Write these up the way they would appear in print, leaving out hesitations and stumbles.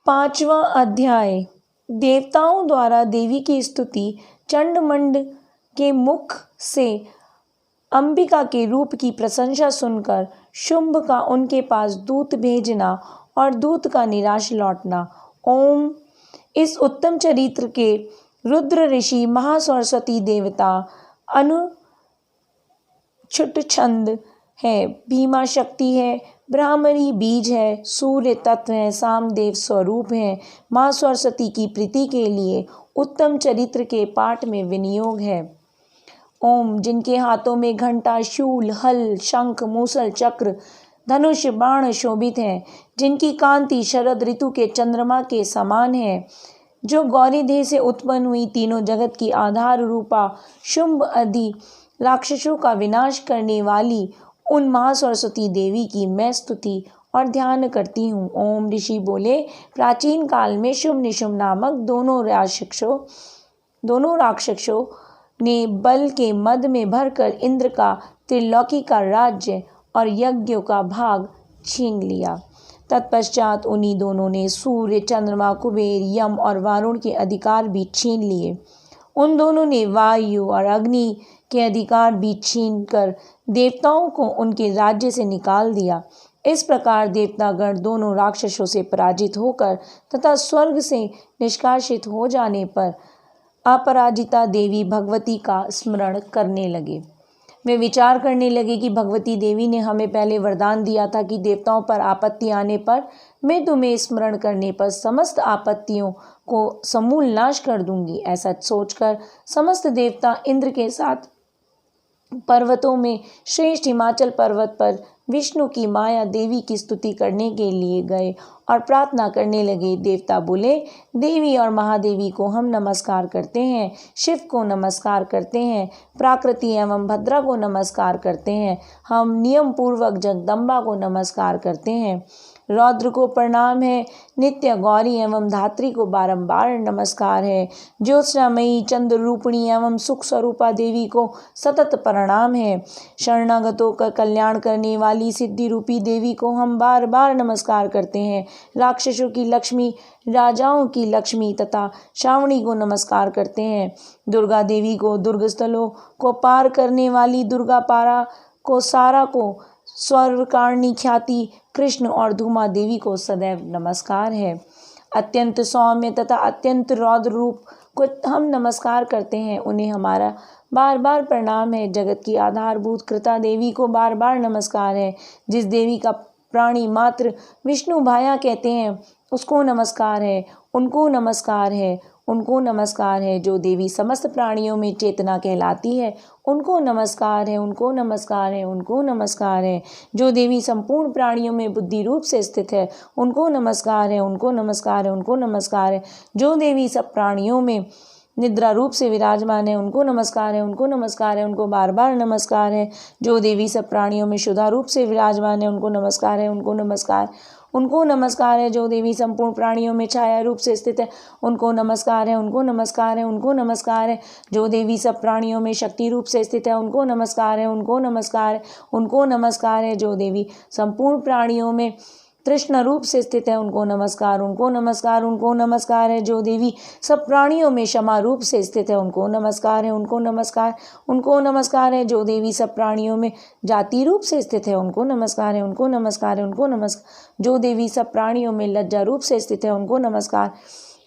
5वां अध्याय। देवताओं द्वारा देवी की स्तुति। चंडमुंड के मुख से अंबिका के रूप की प्रशंसा सुनकर शुंभ का उनके पास दूत भेजना और दूत का निराश लौटना। ओम। इस उत्तम चरित्र के रुद्र ऋषि महासरस्वती देवता अनुच्छुट छंद है, भीमा शक्ति है, ब्राह्मणी बीज है, सूर्य तत्व है, सामदेव स्वरूप है। माँ सरस्वती की प्रीति के लिए उत्तम चरित्र के पाठ में विनियोग है। ओम। जिनके हाथों में घंटा, शूल, हल, शंख, मूसल, चक्र, धनुष, बाण शोभित है, जिनकी कांति शरद ऋतु के चंद्रमा के समान है, जो गौरी देह से उत्पन्न हुई तीनों जगत की आधार रूपा शुंभ आदि राक्षसों का विनाश करने वाली उन महासरस्वती देवी की मैं स्तुति और ध्यान करती हूँ। ओम। ऋषि बोले, प्राचीन काल में शुंभ निशुंभ नामक दोनों राक्षसों ने बल के मद में भरकर इंद्र का त्रिलोकी का राज्य और यज्ञों का भाग छीन लिया। तत्पश्चात उन्हीं दोनों ने सूर्य, चंद्रमा, कुबेर, यम और वारुण के अधिकार भी छीन लिए। उन दोनों ने वायु और अग्नि के अधिकार भी छीन कर देवताओं को उनके राज्य से निकाल दिया। इस प्रकार देवतागण दोनों राक्षसों से पराजित होकर तथा स्वर्ग से निष्कासित हो जाने पर अपराजिता देवी भगवती का स्मरण करने लगे। वे विचार करने लगे कि भगवती देवी ने हमें पहले वरदान दिया था कि देवताओं पर आपत्ति आने पर मैं तुम्हें स्मरण करने पर समस्त आपत्तियों को समूल नाश कर दूंगी। ऐसा सोचकर समस्त देवता इंद्र के साथ पर्वतों में श्रेष्ठ हिमाचल पर्वत पर विष्णु की माया देवी की स्तुति करने के लिए गए और प्रार्थना करने लगे। देवता बोले, देवी और महादेवी को हम नमस्कार करते हैं, शिव को नमस्कार करते हैं, प्राकृति एवं भद्रा को नमस्कार करते हैं, हम नियम पूर्वक जगदम्बा को नमस्कार करते हैं, रौद्र को प्रणाम है, नित्य गौरी एवं धात्री को बारंबार नमस्कार है, ज्योत्स्नामयी चंद्र रूपिणी एवं सुख स्वरूपा देवी को सतत प्रणाम है, शरणागतों का कल्याण करने वाली सिद्धि रूपी देवी को हम बार बार नमस्कार करते हैं, राक्षसों की लक्ष्मी, राजाओं की लक्ष्मी तथा श्रावणी को नमस्कार करते हैं, दुर्गा देवी को, दुर्ग स्थलों को पार करने वाली दुर्गा पारा को, सारा को, स्वर्वकारणी ख्याति कृष्ण और धूमा देवी को सदैव नमस्कार है। अत्यंत सौम्य तथा अत्यंत रौद्र रूप को हम नमस्कार करते हैं, उन्हें हमारा बार बार प्रणाम है। जगत की आधारभूत कृता देवी को बार बार नमस्कार है। जिस देवी का प्राणी मात्र विष्णु भाया कहते हैं उसको नमस्कार है, उनको नमस्कार है, उनको नमस्कार है। जो देवी समस्त प्राणियों में चेतना कहलाती है उनको नमस्कार है, उनको नमस्कार है, उनको नमस्कार है। जो देवी संपूर्ण प्राणियों में बुद्धि रूप से स्थित है उनको नमस्कार है, उनको नमस्कार है, उनको नमस्कार है। जो देवी सब प्राणियों में निद्रा रूप से विराजमान है उनको नमस्कार है, उनको नमस्कार है, उनको बार बार नमस्कार है। जो देवी सब प्राणियों में शुद्धा रूप से विराजमान है उनको नमस्कार है, उनको नमस्कार, उनको नमस्कार है। जो देवी संपूर्ण प्राणियों में छाया रूप से स्थित है उनको नमस्कार है, उनको नमस्कार है, उनको नमस्कार है। जो देवी सब प्राणियों में शक्ति रूप से स्थित है उनको नमस्कार है, उनको नमस्कार है, उनको नमस्कार है। जो देवी संपूर्ण प्राणियों में तृष्णा रूप से स्थित है उनको नमस्कार, उनको नमस्कार, उनको नमस्कार है। जो देवी सब प्राणियों में क्षमा रूप से स्थित है उनको नमस्कार है, उनको नमस्कार, उनको नमस्कार है। जो देवी सब प्राणियों में जाति रूप से स्थित है उनको नमस्कार है, उनको नमस्कार है, उनको नमस्कार। जो देवी सब प्राणियों में लज्जा रूप से स्थित है उनको नमस्कार,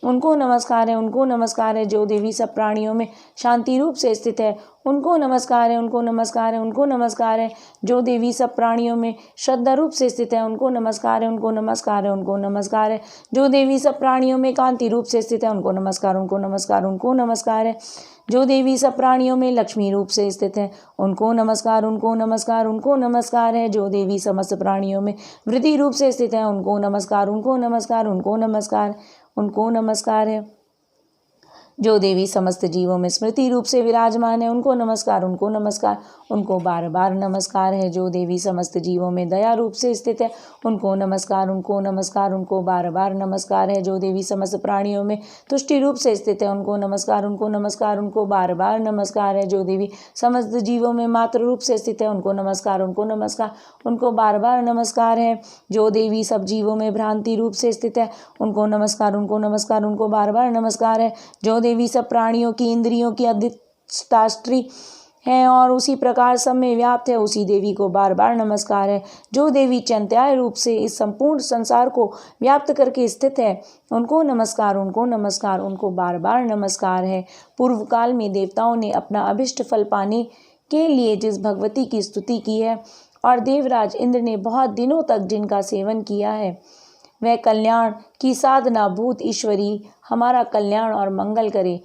उनको नमस्कार है, उनको नमस्कार है। जो देवी सब प्राणियों में शांति रूप से स्थित है उनको नमस्कार है, उनको नमस्कार है, उनको नमस्कार है। जो देवी सब प्राणियों में श्रद्धा रूप से स्थित है उनको नमस्कार है, उनको नमस्कार है, उनको नमस्कार है। जो देवी सब प्राणियों में कांति रूप से स्थित है उनको नमस्कार, उनको नमस्कार, उनको नमस्कार है। जो देवी सब प्राणियों में लक्ष्मी रूप से स्थित है उनको नमस्कार, उनको नमस्कार, उनको नमस्कार है। जो देवी समस्त प्राणियों में वृद्धि रूप से स्थित है उनको नमस्कार, उनको नमस्कार, उनको नमस्कार, उनको नमस्कार है। जो देवी समस्त जीवों में स्मृति रूप से विराजमान है उनको नमस्कार, उनको नमस्कार, उनको बार बार नमस्कार है। जो देवी समस्त जीवों में दया रूप से स्थित है उनको नमस्कार, उनको नमस्कार, उनको बार बार नमस्कार है। जो देवी समस्त प्राणियों में तुष्टि रूप से स्थित है उनको नमस्कार, उनको नमस्कार, उनको बार बार नमस्कार है। जो देवी समस्त जीवों में मात्र रूप से स्थित है उनको नमस्कार, उनको नमस्कार, उनको बार बार नमस्कार है। जो देवी सब जीवों में भ्रांति रूप से स्थित है उनको नमस्कार, उनको नमस्कार, उनको बार बार नमस्कार है। जो देवी सब प्राणियों की इंद्रियों की अधिष्ठात्री है और उसी प्रकार सब में व्याप्त है उसी देवी को बार बार नमस्कार है। जो देवी चिंत्याय रूप से इस संपूर्ण संसार को व्याप्त करके स्थित है उनको नमस्कार, उनको नमस्कार, उनको बार बार नमस्कार है। पूर्व काल में देवताओं ने अपना अभिष्ट फल पाने के लिए जिस भगवती की स्तुति की है और देवराज इंद्र ने बहुत दिनों तक जिनका सेवन किया है वह कल्याण की साधना भूत ईश्वरी हमारा कल्याण और मंगल करे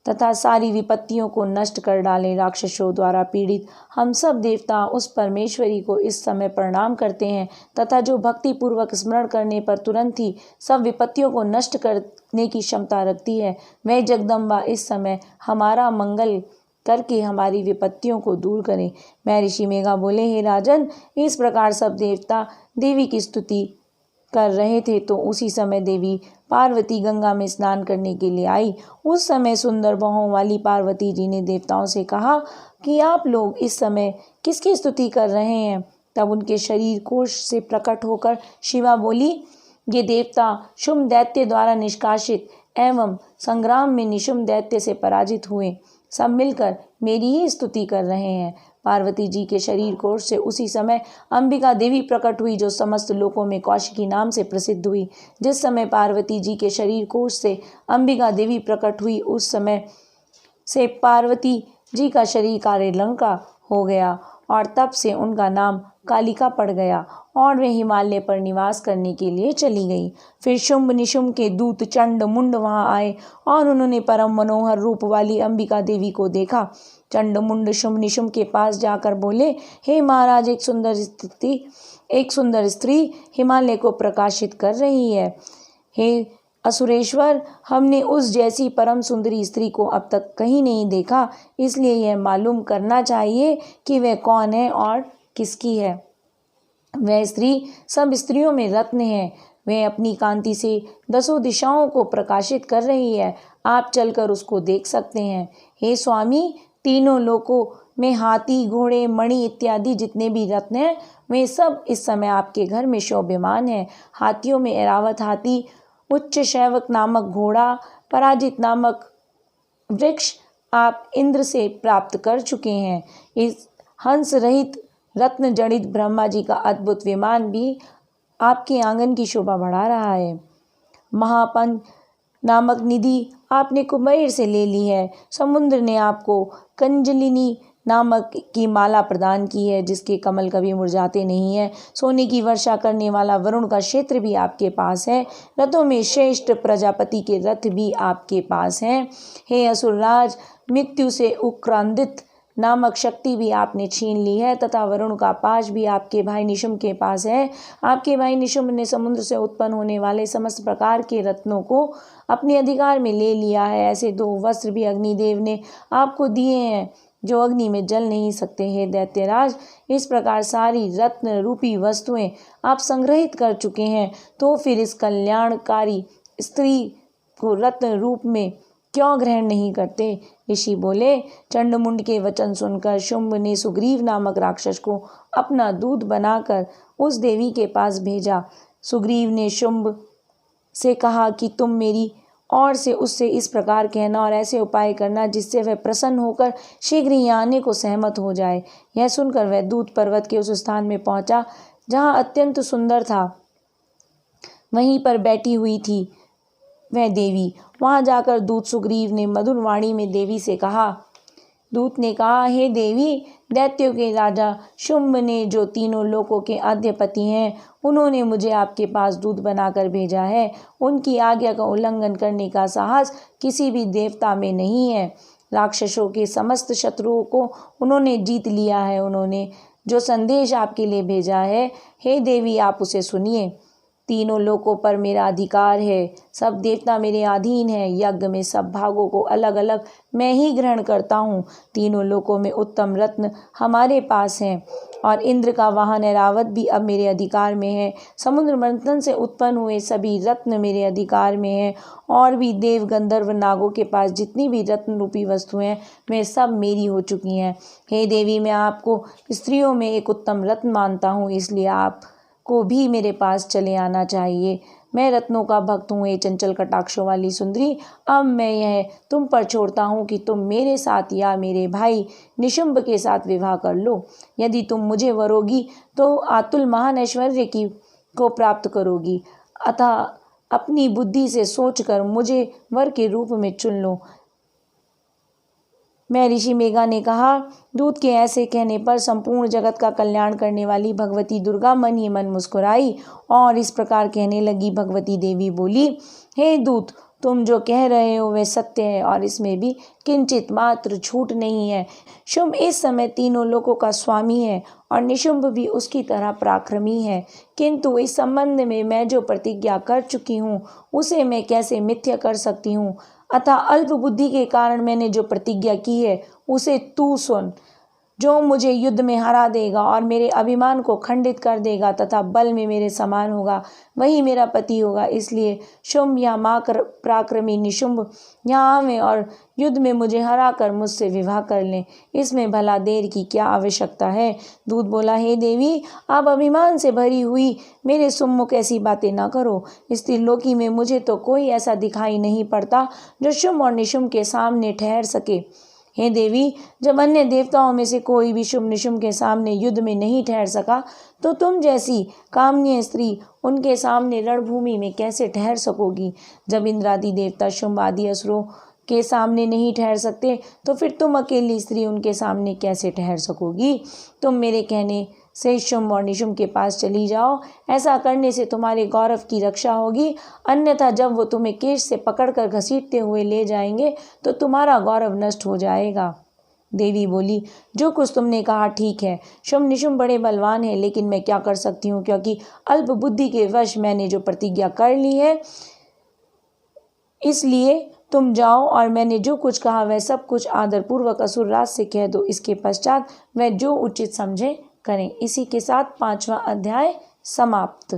तथा सारी विपत्तियों को नष्ट कर डालें। राक्षसों द्वारा पीड़ित हम सब देवता उस परमेश्वरी को इस समय प्रणाम करते हैं तथा जो भक्ति पूर्वक स्मरण करने पर तुरंत ही सब विपत्तियों को नष्ट करने की क्षमता रखती है वह जगदम्बा इस समय हमारा मंगल करके हमारी विपत्तियों को दूर करें। महर्षि मेघा बोले, हे राजन, इस प्रकार सब देवता देवी की स्तुति कर रहे थे तो उसी समय देवी पार्वती गंगा में स्नान करने के लिए आई। उस समय सुंदर बाहों वाली पार्वती जी ने देवताओं से कहा कि आप लोग इस समय किसकी स्तुति कर रहे हैं। तब उनके शरीर कोश से प्रकट होकर शिवा बोली, ये देवता शुंभ दैत्य द्वारा निष्कासित एवं संग्राम में निशुंभ दैत्य से पराजित हुए सब मिलकर मेरी ही स्तुति कर रहे हैं। पार्वती जी के शरीर कोश से उसी समय अंबिका देवी प्रकट हुई जो समस्त लोकों में कौशिकी नाम से प्रसिद्ध हुई। जिस समय पार्वती जी के शरीर कोश से अंबिका देवी प्रकट हुई उस समय से पार्वती जी का शरीर काले रंग का हो गया और तब से उनका नाम कालिका पड़ गया और वे हिमालय पर निवास करने के लिए चली गई। फिर शुंभ निशुंभ के दूत चंड मुंड वहां आए और उन्होंने परम मनोहर रूप वाली अंबिका देवी को देखा। चंड मुंड शुंभ निशुंभ के पास जाकर बोले, हे महाराज, एक सुंदर स्त्री हिमालय को प्रकाशित कर रही है। हे असुरेश्वर, हमने उस जैसी परम सुंदरी स्त्री को अब तक कहीं नहीं देखा, इसलिए यह मालूम करना चाहिए कि वह कौन है और किसकी है। वह स्त्री सब स्त्रियों में रत्न है, वह अपनी कांति से दसों दिशाओं को प्रकाशित कर रही है। आप चलकर उसको देख सकते हैं। हे स्वामी, तीनों लोकों में हाथी, घोड़े, मणि इत्यादि जितने भी रत्न हैं वे सब इस समय आपके घर में शोभ्यमान हैं। हाथियों में ऐरावत हाथी, उच्च शैवक नामक घोड़ा, पराजित नामक वृक्ष आप इंद्र से प्राप्त कर चुके हैं। इस हंस रहित रत्न जड़ित ब्रह्मा जी का अद्भुत विमान भी आपके आंगन की शोभा बढ़ा रहा है। महापंच नामक निधि आपने कुबेर से ले ली है। समुद्र ने आपको कंजलिनी नामक की माला प्रदान की है जिसके कमल कभी मुरझाते नहीं है। सोने की वर्षा करने वाला वरुण का क्षेत्र भी आपके पास है। रथों में श्रेष्ठ प्रजापति के रथ भी आपके पास हैं। हे असुरराज, मृत्यु से उक्रांदित नामक शक्ति भी आपने छीन ली है तथा वरुण का पाश भी आपके भाई निशुंभ के पास है। आपके भाई निशुंभ ने समुद्र से उत्पन्न होने वाले समस्त प्रकार के रत्नों को अपने अधिकार में ले लिया है। ऐसे दो वस्त्र भी अग्निदेव ने आपको दिए हैं जो अग्नि में जल नहीं सकते। हे दैत्यराज, इस प्रकार सारी रत्न रूपी वस्तुएं आप संग्रहित कर चुके हैं तो फिर इस कल्याणकारी स्त्री को रत्न रूप में क्यों ग्रहण नहीं करते। ऋषि बोले, चंडमुंड के वचन सुनकर शुंभ ने सुग्रीव नामक राक्षस को अपना दूत बनाकर उस देवी के पास भेजा। सुग्रीव ने शुंभ से कहा कि तुम मेरी और से उससे इस प्रकार कहना और ऐसे उपाय करना जिससे वह प्रसन्न होकर शीघ्र ही आने को सहमत हो जाए। यह सुनकर वह दूत पर्वत के उस स्थान में पहुंचा जहां अत्यंत सुंदर था। वहीं पर बैठी हुई थी वह देवी। वहां जाकर दूत सुग्रीव ने मधुर वाणी में देवी से कहा। दूत ने कहा, हे देवी, दैत्यों के राजा शुंभ ने जो तीनों लोकों के अधिपति हैं उन्होंने मुझे आपके पास दूत बनाकर भेजा है। उनकी आज्ञा का उल्लंघन करने का साहस किसी भी देवता में नहीं है। राक्षसों के समस्त शत्रुओं को उन्होंने जीत लिया है। उन्होंने जो संदेश आपके लिए भेजा है, हे देवी, आप उसे सुनिए। तीनों लोकों पर मेरा अधिकार है, सब देवता मेरे अधीन हैं, यज्ञ में सब भागों को अलग अलग मैं ही ग्रहण करता हूँ। तीनों लोकों में उत्तम रत्न हमारे पास हैं और इंद्र का वाहन ऐरावत भी अब मेरे अधिकार में है। समुद्र मंथन से उत्पन्न हुए सभी रत्न मेरे अधिकार में हैं और भी देव गंधर्व नागों के पास जितनी भी रत्न रूपी वस्तुएं हैं वे सब मेरी हो चुकी हैं। हे देवी, मैं आपको स्त्रियों में एक उत्तम रत्न मानता हूँ, इसलिए आप को भी मेरे पास चले आना चाहिए। मैं रत्नों का भक्त हूँ। ये चंचल कटाक्षों वाली सुंदरी, अब मैं यह तुम पर छोड़ता हूँ कि तुम मेरे साथ या मेरे भाई निशुंभ के साथ विवाह कर लो। यदि तुम मुझे वरोगी तो अतुल महान ऐश्वर्य की को प्राप्त करोगी, अतः अपनी बुद्धि से सोचकर मुझे वर के रूप में चुन लो। मैं ऋषि मेघा ने कहा। दूत के ऐसे कहने पर संपूर्ण जगत का कल्याण करने वाली भगवती दुर्गा मन ही मन मुस्कुराई और इस प्रकार कहने लगी। भगवती देवी बोली, हे दूत, तुम जो कह रहे हो वह सत्य है और इसमें भी किंचित मात्र झूठ नहीं है। शुंभ इस समय तीनों लोकों का स्वामी है और निशुंभ भी उसकी तरह पराक्रमी है, किंतु इस संबंध में मैं जो प्रतिज्ञा कर चुकी हूँ उसे मैं कैसे मिथ्या कर सकती हूँ। अतः अल्प बुद्धि के कारण मैंने जो प्रतिज्ञा की है उसे तू सुन। जो मुझे युद्ध में हरा देगा और मेरे अभिमान को खंडित कर देगा तथा बल में मेरे समान होगा वही मेरा पति होगा। इसलिए शुंभ या पराक्रमी निशुंभ यहाँ आवें और युद्ध में मुझे हरा कर मुझसे विवाह कर लें। इसमें भला देर की क्या आवश्यकता है। दूत बोला, हे देवी, आप अभिमान से भरी हुई मेरे सम्मुख ऐसी बातें न करो। इस त्रिलोकी में मुझे तो कोई ऐसा दिखाई नहीं पड़ता जो शुंभ और निशुंभ के सामने ठहर सके। हे देवी, जब अन्य देवताओं में से कोई भी शुंभ निशुंभ के सामने युद्ध में नहीं ठहर सका तो तुम जैसी कामनीय स्त्री उनके सामने रणभूमि में कैसे ठहर सकोगी। जब इंद्रादि देवता शुंभ आदि असुरों के सामने नहीं ठहर सकते तो फिर तुम अकेली स्त्री उनके सामने कैसे ठहर सकोगी। तुम मेरे कहने से शुंभ और निशुंभ के पास चली जाओ, ऐसा करने से तुम्हारे गौरव की रक्षा होगी, अन्यथा जब वो तुम्हें केश से पकड़कर घसीटते हुए ले जाएंगे तो तुम्हारा गौरव नष्ट हो जाएगा। देवी बोली, जो कुछ तुमने कहा ठीक है। शुंभ निशुंभ बड़े बलवान हैं, लेकिन मैं क्या कर सकती हूँ, क्योंकि अल्प बुद्धि के वश मैंने जो प्रतिज्ञा कर ली है। इसलिए तुम जाओ और मैंने जो कुछ कहा वह सब कुछ आदरपूर्वक असुरराज से कह दो। इसके पश्चात वह जो उचित समझे करें। इसी के साथ 5वां अध्याय समाप्त।